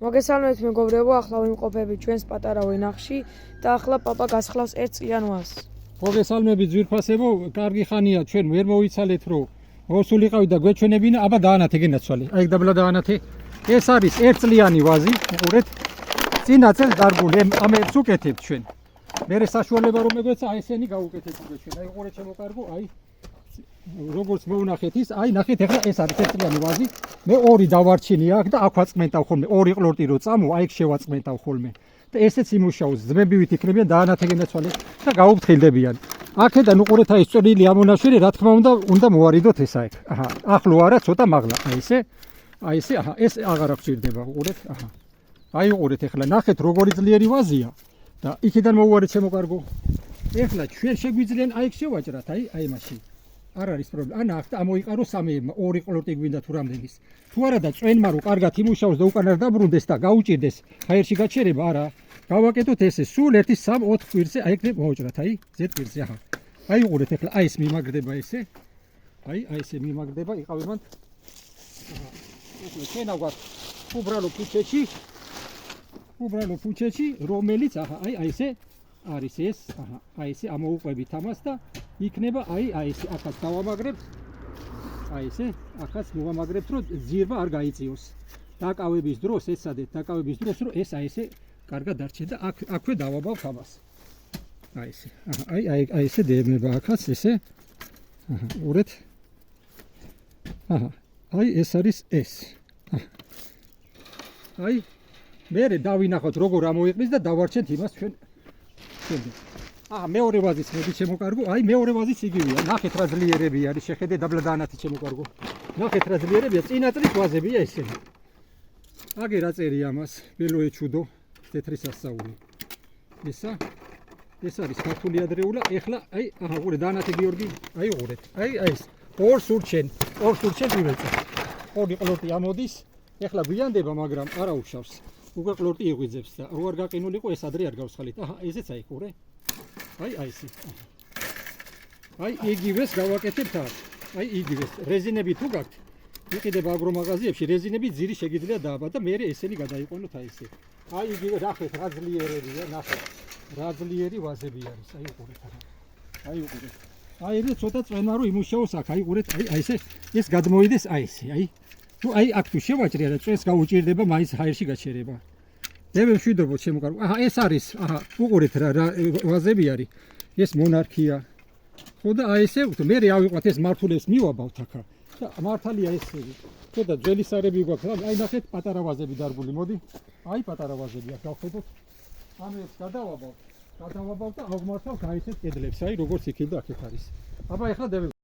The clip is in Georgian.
მოგესალმებით მეგობრებო, ახლა ვიმყოფებით ჩვენს პატარა ვენახში და ახლა პაპა გასხლავს 1 წლიან ვაზს. მოგესალმებით ძვირფასებო, კარგი ხანია, ჩვენ ვერ მოვიცალეთ რომ მოსულიყავით და გვეჩვენებინა, აბა დაანათე გენაცვალე. აი დაბლა დაანათე. ეს არის 1 წლიანი ვაზი, უყურეთ. წინა წელს დარგული, ამებს უკეთებთ ჩვენ. მერე საშუალება რომ მეგვეცა, აი ესენი გაუკეთებთ ჩვენ. აი უყურეთ შემოკარგო, აი როგორც მოუნახეთ ის, აი ნახეთ ახლა ეს არის 1 წლიანი ვაზი. მე 2 დავარჩინია აქ და აქ ვაწყმენტავ ხოლმე, 2 ყლორტი რო წამო, აი ეგ შევაწყმენტავ ხოლმე. და ესეც იმუშაოს, ძმებივით იქნებიან დაანათე გენაცვალე და გაუფრთხილდებიან. აქედან უყურეთ აი სწორილი ამონაშვილი, რა თქმა უნდა მოვარიდოთ ესა ეგ. აჰა, ახლო არა, ცოტა მაღლა. აი ესე, აჰა, ეს აღარ აღჭირდება, უყურეთ, აჰა. აი უყურეთ ახლა ნახეთ როგორი ძლიერი ვაზია და იქიდან მოუვარეთ შემოკარგო. ახლა ჩვენ შეგვიძლია აი ეგ შევაჭრათ, აი მაშინ. არ არის პრობლემა. ან ახლა ამოიყარო 3-მა, 2 ყლორტი გვინდა თუ რამდენის. თუ არა და წვენმა რო კარგად იმუშაოს და უკან არ დაბრუნდეს და გაუჭირდეს ჰაერში გაჩერება, არა. გავაკეთოთ ესე, სულ 1, 3, 4 კვირზე, აი ეგ მოვაჭრათ, აი ზედ კვირზე, აჰა. აი უყურეთ ახლა, აი ეს მიმაგრდება ესე. აი ესე მიმაგრდება, იყავებან. აჰა. ახლა ჩვენა გვაქვს უბრალო ფუჩეჩი, რომელიც აჰა, აი ესე არის ეს, აჰა, აი ესე ამოუყვებით ამას და იქნება აი ესე, ახაც დავამაგრებთ. აი ესე, ახაც მოვამაგრებთ, რომ ძირვა არ გაიწიოს. დაკავების დროს ესადეთ, დაკავების დროს რომ ეს აი ესე კარგად დარჩე და აქვე დავაბავთ ამას. აი ესე. აჰა, აი ესე დეებნება ახაც ესე. აჰა, ურეთ. აჰა, აი ეს არის ეს. აი მერე დავინახოთ როგორ ამოიყრის და დავარჩენთ იმას ჩვენ. აჰა, მეორე ვაზიც მოდი შემოკარგო. აი მეორე ვაზიც იგივეა. ნახეთ რა ძლიერები არის, შეხედე დაბლა დაანათი შემოკარგო. ნახეთ რა ძლიერებია, წინა წლის ვაზებია ესენი. აგე რა წერია ამას, ველოე ჩუდო, თეთრი სასწაული. ეს არის ქართული ადრეულა. ეხლა აი, აჰა, უყურე დაანათე გიორგი. აი უყურეთ. აი ეს. ორ სურჩენ მივეწე. 2 ყლორტი ამოდის. ეხლა გვიანდება, მაგრამ არა უშავს. უკვე ყლორტი იღვიძებს და რო არ გაყინულიყო ეს ადრე არ გავსხალით. აჰა, ესეც აი ყურე. აი ესე. აი იგივეს გავაკეთებთ აქ. აი იგივეს. რეზინები თუ გაქვთ, იყიდება აგრომაღაზიებში, რეზინები ძირი შეგიძლია დააბა და მე ესენი გადაიყვანოთ აი ესე. აი იგივე ნახეთ რა ძლიერებია, ნახეთ. რა ძლიერი ვაზები არის. აი უყურეთ. აი უყურეთ. აი ეს ცოტა წვენა რო იმუშაოს აქ. აი უყურეთ, აი ესე ეს გადმოიდეს აი ესე. აი თუ აი აქ თუ შევაჭრია და წვენს გაუჭირდება, მაინც ჰაერში გაჩერება. მე მშვიდობოთ შემოკარგო. აჰა, ეს არის, აჰა, უყურეთ რა ვაზები არის. ეს მონარქია. ხო და აი ესე ვთქვი, მე ავიყვათ ეს მართულებს მივაბავთ აქა. და მართალია ესე. ხო და ძველი სარები გვაქვს. აი ნახეთ პატარა ვაზები დარგული, მოდი. აი პატარა ვაზები აქ გავხედოთ. ამებს გადავაბავთ და ავმართავთ აი ესეთ კედლებს. აი როგორც იქით და აქეთ არის. აბა ეხლა